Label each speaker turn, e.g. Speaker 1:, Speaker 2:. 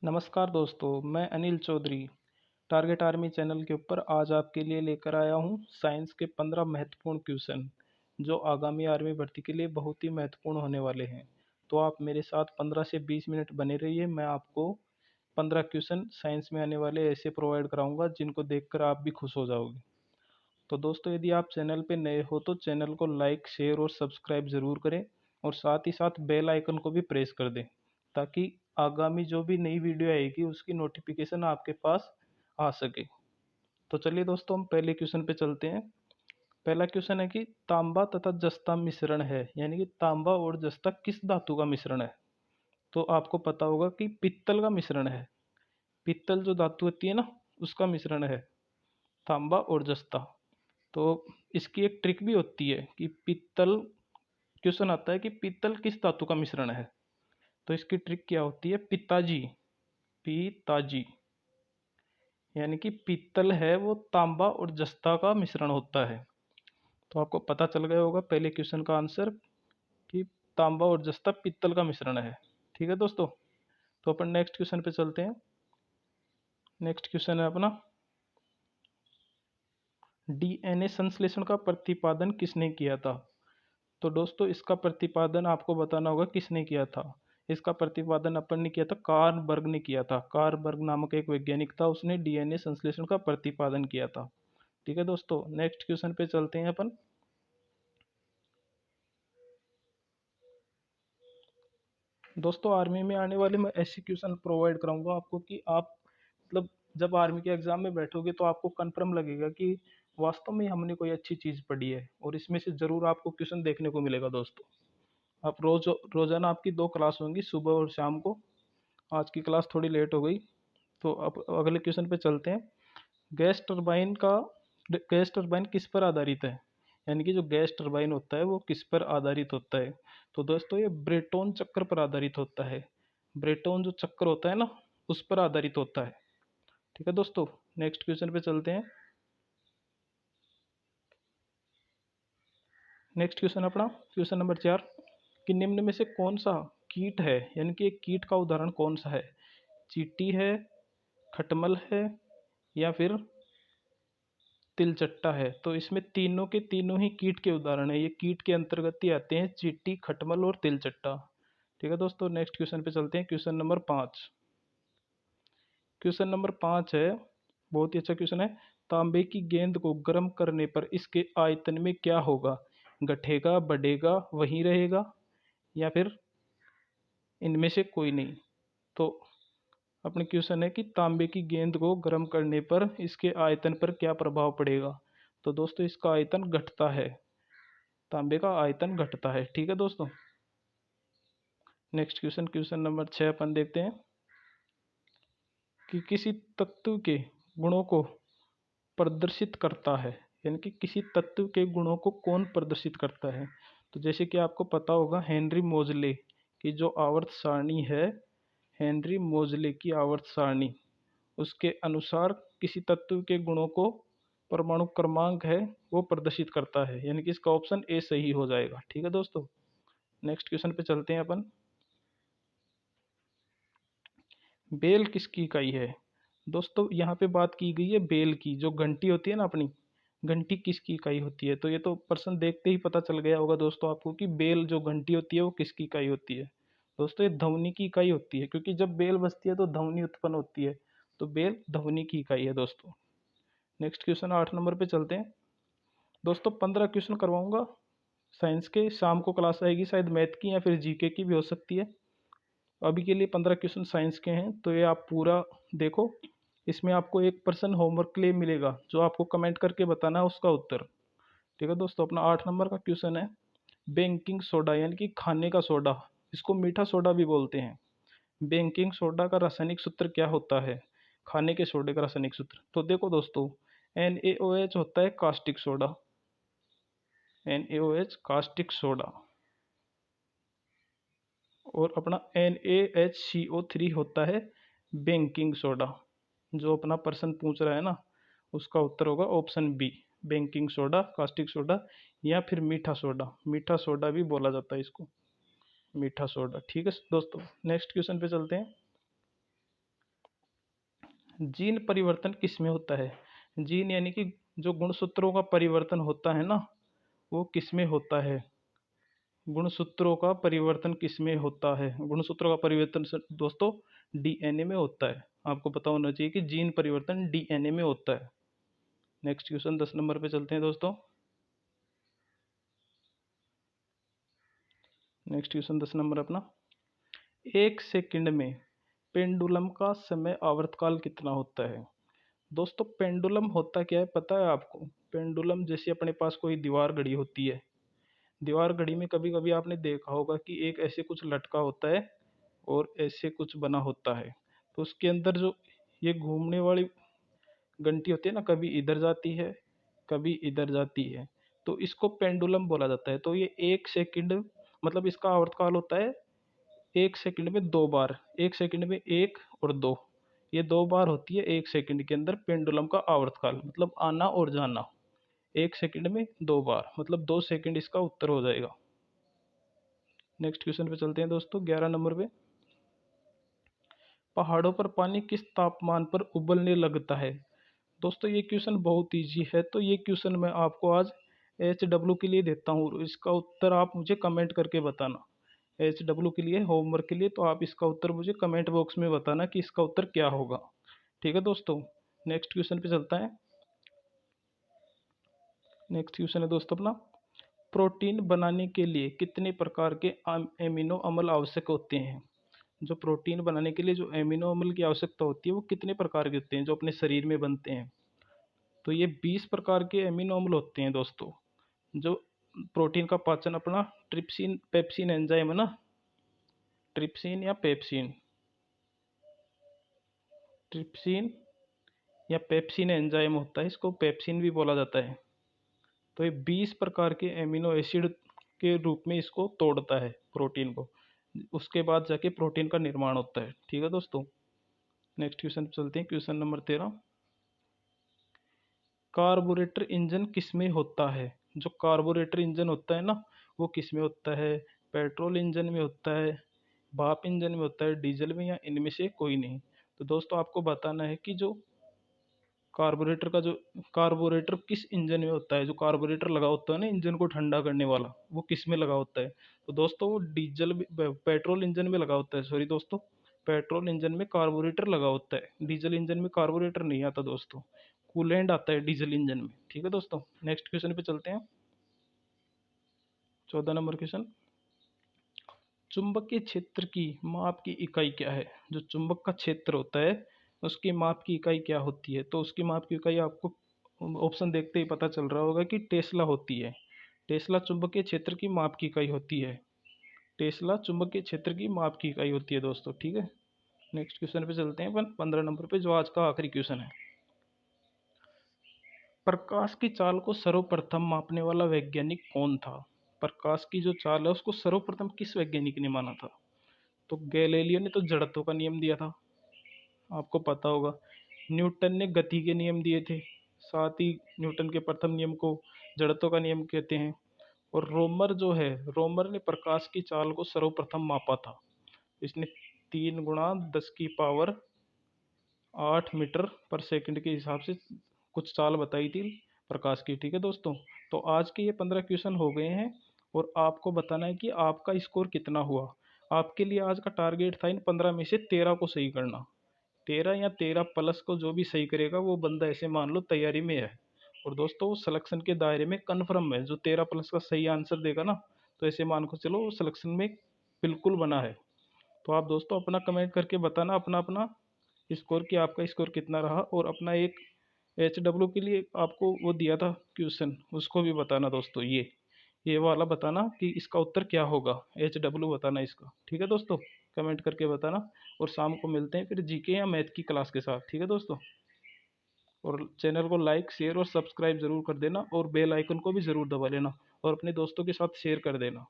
Speaker 1: नमस्कार दोस्तों, मैं Anil Chaudhary target army channel के ऊपर आज आपके लिए लेकर आया हूं साइंस के 15 महत्वपूर्ण क्वेश्चन जो आगामी आर्मी भर्ती के लिए बहुत ही महत्वपूर्ण होने वाले हैं। तो आप मेरे साथ 15 से 20 मिनट बने रहिए। मैं आपको 15 क्वेश्चन साइंस में आने वाले ऐसे प्रोवाइड कराऊंगा जिनको देखकर आप भी खुश हो जाओगे। तो दोस्तों, यदि आप चैनल पे नए हो तो चैनल को लाइक, शेयर और सब्सक्राइब ज़रूर करें और साथ ही साथ बेल आइकन को भी प्रेस कर दें ताकि आगामी जो भी नई वीडियो आएगी उसकी नोटिफिकेशन आपके पास आ सके। तो चलिए दोस्तों, हम पहले क्वेश्चन पे चलते हैं। पहला क्वेश्चन है कि तांबा तथा जस्ता मिश्रण है, यानी कि तांबा और जस्ता किस धातु का मिश्रण है। तो आपको पता होगा कि पित्तल का मिश्रण है। पित्तल जो धातु होती है ना, उसका मिश्रण है तांबा और जस्ता। तो इसकी एक ट्रिक भी होती है कि पित्तल, क्वेश्चन आता है कि पित्तल किस धातु का मिश्रण है। तो इसकी ट्रिक क्या होती है, पिताजी, पिताजी, यानी कि पित्तल है वो तांबा और जस्ता का मिश्रण होता है। तो आपको पता चल गया होगा पहले क्वेश्चन का आंसर कि तांबा और जस्ता पित्तल का मिश्रण है। ठीक है दोस्तों, तो अपन नेक्स्ट क्वेश्चन पे चलते हैं। नेक्स्ट क्वेश्चन है अपना, डीएनए संश्लेषण का प्रतिपादन किसने किया था। तो दोस्तों, इसका प्रतिपादन आपको बताना होगा किसने किया था। इसका प्रतिपादन अपन ने किया था, कार्ल बर्ग ने किया था। कार्ल बर्ग नामक एक वैज्ञानिक था, उसने डीएनए संश्लेषण का प्रतिपादन किया था। ठीक है दोस्तों, नेक्स्ट क्वेश्चन पे चलते हैं अपन। दोस्तों, आर्मी में आने वाले मैं ऐसे क्वेश्चन प्रोवाइड कराऊंगा आपको कि आप मतलब जब आर्मी के एग्जाम में बैठोगे तो आपको कंफर्म लगेगा कि वास्तव में हमने कोई अच्छी चीज़ पढ़ी है और इसमें से ज़रूर आपको क्वेश्चन देखने को मिलेगा दोस्तों। आप रोज़ाना आपकी 2 क्लास होंगी, सुबह और शाम को। आज की क्लास थोड़ी लेट हो गई, तो अब अगले क्वेश्चन पे चलते हैं। गैस टरबाइन का गैस टरबाइन किस पर आधारित है, यानी कि जो गैस टरबाइन होता है वो किस पर आधारित होता है। तो दोस्तों, ये ब्रेटोन चक्र पर आधारित होता है। ब्रेटोन जो चक्र होता है ना, उस पर आधारित होता है। ठीक है दोस्तों, नेक्स्ट क्वेश्चन पे चलते हैं। नेक्स्ट क्वेश्चन अपना क्वेश्चन नंबर 4, कि निम्न में से कौन सा कीट है, यानी कि एक कीट का उदाहरण कौन सा है। चींटी है, खटमल है, या फिर तिलचट्टा है। तो इसमें तीनों के तीनों ही कीट के उदाहरण है, ये कीट के अंतर्गत ही आते हैं, चींटी, खटमल और तिलचट्टा। ठीक है दोस्तों, नेक्स्ट क्वेश्चन पे चलते हैं। क्वेश्चन नंबर 5, क्वेश्चन नंबर 5 है, बहुत ही अच्छा क्वेश्चन है। तांबे की गेंद को गर्म करने पर इसके आयतन में क्या होगा, घटेगा, बढ़ेगा, वहीं रहेगा, या फिर इनमें से कोई नहीं। तो अपने क्वेश्चन है कि तांबे की गेंद को गर्म करने पर इसके आयतन पर क्या प्रभाव पड़ेगा। तो दोस्तों, इसका आयतन घटता है, तांबे का आयतन घटता है। ठीक है दोस्तों, नेक्स्ट क्वेश्चन, क्वेश्चन नंबर 6 अपन देखते हैं कि किसी तत्व के गुणों को प्रदर्शित करता है, यानी कि किसी तत्व के गुणों को कौन प्रदर्शित करता है। तो जैसे कि आपको पता होगा, हेनरी मोजले की जो आवर्त सारणी है, हेनरी मोजले की आवर्त सारणी, उसके अनुसार किसी तत्व के गुणों को परमाणु क्रमांक है वो प्रदर्शित करता है, यानी कि इसका ऑप्शन ए सही हो जाएगा। ठीक है दोस्तों, नेक्स्ट क्वेश्चन पे चलते हैं अपन। बेल किसकी इकाई है। दोस्तों, यहाँ पे बात की गई है बेल की, जो घंटी होती है ना अपनी, घंटी किसकी इकाई होती है। तो ये तो प्रश्न देखते ही पता चल गया होगा दोस्तों आपको कि बेल जो घंटी होती है वो किसकी इकाई होती है। दोस्तों, ये ध्वनि की इकाई होती है, क्योंकि जब बेल बजती है तो ध्वनि उत्पन्न होती है। तो बेल ध्वनि की इकाई है दोस्तों। नेक्स्ट क्वेश्चन 8 नंबर पे चलते हैं। दोस्तों, 15 क्वेश्चन करवाऊंगा साइंस के, शाम को क्लास आएगी शायद मैथ की या फिर जीके की भी हो सकती है। अभी के लिए 15 क्वेश्चन साइंस के हैं, तो ये आप पूरा देखो। इसमें आपको 1% होमवर्क के लिए मिलेगा, जो आपको कमेंट करके बताना है उसका उत्तर। ठीक है दोस्तों, अपना 8 नंबर का क्वेश्चन है, बेकिंग सोडा, यानी कि खाने का सोडा, इसको मीठा सोडा भी बोलते हैं। बेकिंग सोडा का रासायनिक सूत्र क्या होता है, खाने के सोडे का रासायनिक सूत्र। तो देखो दोस्तों, NaOH होता है caustic soda, NaOH caustic soda. और अपना NaHCO3 होता है बेकिंग सोडा। जो अपना प्रश्न पूछ रहा है ना, उसका उत्तर होगा option B, baking soda, caustic soda, या फिर मीठा सोडा। मीठा सोडा भी बोला जाता है इसको, मीठा सोडा। ठीक है दोस्तों, नेक्स्ट क्वेश्चन पे चलते हैं। जीन परिवर्तन किस में होता है? जीन यानी कि जो गुणसूत्रों का परिवर्तन होता है ना, वो किस में होता है? गुणसूत्रों का परिवर्तन किस में होता है? गुणसूत्रों का परिवर्तन दोस्तों डीएनए में होता है। आपको पता होना चाहिए कि जीन परिवर्तन डीएनए में होता है। नेक्स्ट क्वेश्चन 10 नंबर पे चलते हैं दोस्तों। नेक्स्ट क्वेश्चन 10 नंबर अपना, 1 सेकंड में पेंडुलम का समय आवर्तकाल कितना होता है? दोस्तों पेंडुलम होता क्या है पता है आपको? पेंडुलम जैसे अपने पास कोई दीवार घड़ी होती है, दीवार घड़ी में कभी कभी आपने देखा होगा कि एक ऐसे कुछ लटका होता है और ऐसे कुछ बना होता है। तो उसके अंदर जो ये घूमने वाली घंटी होती है ना, कभी इधर जाती है कभी इधर जाती है, तो इसको पेंडुलम बोला जाता है। तो ये 1 सेकंड, मतलब इसका आवर्तकाल होता है 1 सेकंड में 2 बार। 1 सेकंड में एक और दो, ये 2 बार होती है 1 सेकंड के अंदर पेंडुलम का आवर्तकाल, मतलब आना और जाना। 1 सेकंड में 2 बार, मतलब 2 सेकंड इसका उत्तर हो जाएगा। नेक्स्ट क्वेश्चन पे चलते हैं दोस्तों 11 नंबर पे, पहाड़ों पर पानी किस तापमान पर उबलने लगता है? दोस्तों ये क्वेश्चन बहुत इजी है, तो ये क्वेश्चन मैं आपको आज HW के लिए देता हूँ। इसका उत्तर आप मुझे कमेंट करके बताना। HW के लिए, होमवर्क के लिए, तो आप इसका उत्तर मुझे कमेंट बॉक्स में बताना कि इसका उत्तर क्या होगा। ठीक है दोस्तों, नेक्स्ट क्वेश्चन पे चलता है। नेक्स्ट क्वेश्चन है दोस्तों अपना, प्रोटीन बनाने के लिए कितने प्रकार के एमिनो अम्ल आवश्यक होते हैं? जो प्रोटीन बनाने के लिए जो एमिनो अम्ल की आवश्यकता होती है वो कितने प्रकार के होते हैं जो अपने शरीर में बनते हैं? तो ये 20 प्रकार के एमिनो अम्ल होते हैं दोस्तों। जो प्रोटीन का पाचन अपना ट्रिप्सिन पेप्सिन एंजाइम है ना, ट्रिप्सिन या पेप्सिन, ट्रिप्सिन या पेप्सिन एंजाइम होता है, इसको पेप्सिन भी बोला जाता है। तो ये 20 प्रकार के एमिनो एसिड के रूप में इसको तोड़ता है प्रोटीन को, उसके बाद जाके प्रोटीन का निर्माण होता है। ठीक है दोस्तों, नेक्स्ट क्वेश्चन पे चलते हैं। क्वेश्चन नंबर 13, कार्बोरेटर इंजन किस में होता है? जो कार्बोरेटर इंजन होता है ना, वो किस में होता है? पेट्रोल इंजन में होता है, भाप इंजन में होता है, डीजल में, या इनमें से कोई नहीं? तो दोस्तों आपको बताना है कि जो कार्बोरेटर किस इंजन में होता है। जो कार्बोरेटर लगा होता है ना इंजन को ठंडा करने वाला, वो किस में लगा होता है? तो दोस्तों वो पेट्रोल इंजन में लगा होता है। सॉरी दोस्तों, पेट्रोल इंजन में कार्बोरेटर लगा होता है, डीजल इंजन में कार्बोरेटर नहीं आता दोस्तों, कूलेंट आता है डीजल इंजन में। ठीक है दोस्तों, नेक्स्ट क्वेश्चन पे चलते हैं। 14 नंबर क्वेश्चन, चुंबकीय क्षेत्र की माप की इकाई क्या है? जो चुंबक का क्षेत्र होता है उसकी माप की इकाई क्या होती है? तो उसकी माप की इकाई आपको ऑप्शन देखते ही पता चल रहा होगा कि टेस्ला होती है। टेस्ला चुंबकीय क्षेत्र की माप की इकाई होती है। टेस्ला चुंबकीय क्षेत्र की माप की इकाई होती है दोस्तों। ठीक है, नेक्स्ट क्वेश्चन पे चलते हैं अपन 15 नंबर पे, जो आज का आखिरी क्वेश्चन है। प्रकाश की चाल को सर्वप्रथम मापने वाला वैज्ञानिक कौन था? प्रकाश की जो चाल है उसको सर्वप्रथम किस वैज्ञानिक ने माना था? तो गैलीलियो ने तो जड़त्व का नियम दिया था, आपको पता होगा। न्यूटन ने गति के नियम दिए थे, साथ ही न्यूटन के प्रथम नियम को जड़त्व का नियम कहते हैं। और रोमर जो है, रोमर ने प्रकाश की चाल को सर्वप्रथम मापा था। इसने 3 × 10⁸ मीटर पर सेकंड के हिसाब से कुछ चाल बताई थी प्रकाश की। ठीक है दोस्तों, तो आज के ये 15 क्वेश्चन हो गए हैं और आपको बताना है कि आपका स्कोर कितना हुआ। आपके लिए आज का टारगेट था इन 15 में से 13 को सही करना। 13 या 13 प्लस को जो भी सही करेगा वो बंदा ऐसे मान लो तैयारी में है, और दोस्तों वो सिलेक्शन के दायरे में कन्फर्म है। जो 13 प्लस का सही आंसर देगा ना, तो ऐसे मान को चलो वो सिलेक्शन में बिल्कुल बना है। तो आप दोस्तों अपना कमेंट करके बताना अपना अपना स्कोर, कि आपका स्कोर कितना रहा, और अपना एक HW के लिए आपको वो दिया था क्वेश्चन, उसको भी बताना दोस्तों। ये वाला बताना कि इसका उत्तर क्या होगा, HW बताना इसका। ठीक है दोस्तों, कमेंट करके बताना। और शाम को मिलते हैं फिर जीके या मैथ की क्लास के साथ। ठीक है दोस्तों, और चैनल को लाइक शेयर और सब्सक्राइब जरूर कर देना, और बेल आइकन को भी जरूर दबा लेना, और अपने दोस्तों के साथ शेयर कर देना।